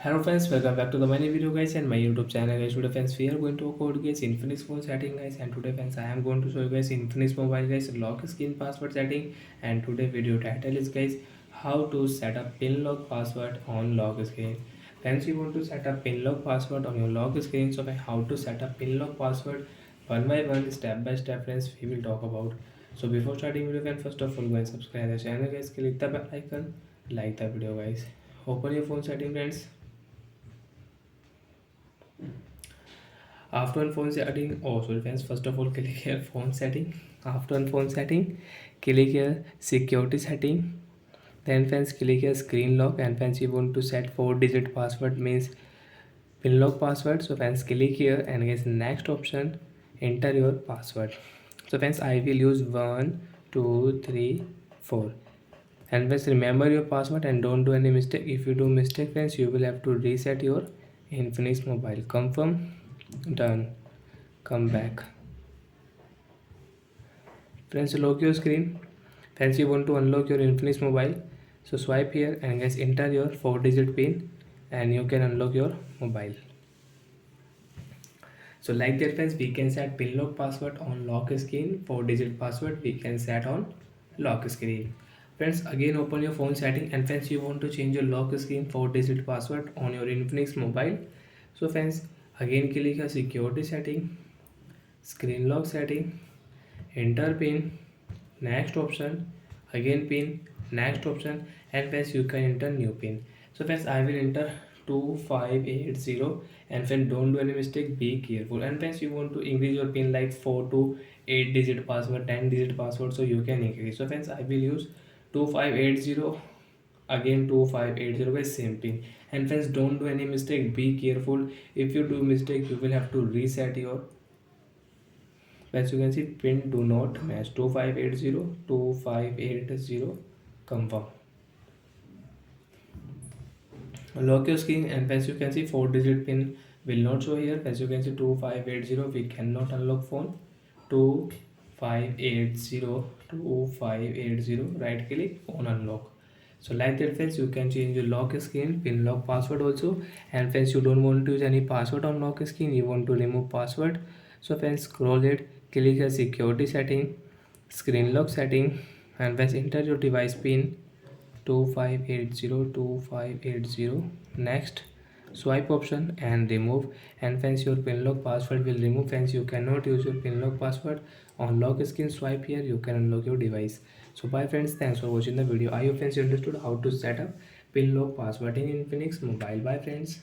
Hello friends, welcome back to the many video guys and my YouTube channel guys. Today friends we are going to code guys Infinix phone setting guys, and today friends I am going to show you guys Infinix mobile guys lock screen password setting. And today video title is guys how to set up pin lock password on lock screen. Friends, you want to set up pin lock password on your lock screen. So by how to set up pin lock password one by one, step by step friends we will talk about. So before starting video friends, first of all go and subscribe the channel guys, click the bell icon, like the video guys, open your phone setting friends. After on phone setting, oh sorry friends, first of all click here phone setting. After on phone setting, click here security setting. Then friends click here screen lock, and friends you want to set 4-digit password means pin lock password. So friends click here and guys next option, enter your password. So friends I will use 1 2 3 4. And friends remember your password and don't do any mistake. If you do mistake friends, you will have to reset your Infinix mobile. Confirm, done, come back. Friends, lock your screen. Friends, you want to unlock your Infinix mobile, so swipe here and guys enter your 4-digit pin and you can unlock your mobile. So like that friends, we can set pin lock password on lock screen, 4-digit password we can set on lock screen. Friends, again open your phone setting, and friends you want to change your lock screen 4-digit password on your Infinix mobile. So friends, again click a security setting, screen lock setting, enter pin, next option, again pin, next option, and friends you can enter new pin. So friends I will enter 2580, and friends don't do any mistake, be careful. And friends you want to increase your pin like 4 to 8 digit password, 10 digit password, so you can increase. So friends I will use 2580, again 2580 guys, same pin. And friends don't do any mistake, be careful. If you do mistake you will have to reset your, as you can see pin do not match, 2580 confirm. Lock your screen, and as you can see 4-digit pin will not show here. As you can see 2580 we cannot unlock phone. 2580 right click on unlock. So like that friends you can change your lock screen, pin lock password also. And friends you don't want to use any password on lock screen, you want to remove password. So friends scroll it, click a security setting, screen lock setting, and friends enter your device pin 2580 next swipe option and remove. And friends your pin lock password will remove. Friends you cannot use your pin lock password on lock screen, swipe here you can unlock your device. So bye friends, thanks for watching the video. I hope friends you understood how to set up pin lock password in Infinix mobile. Bye friends.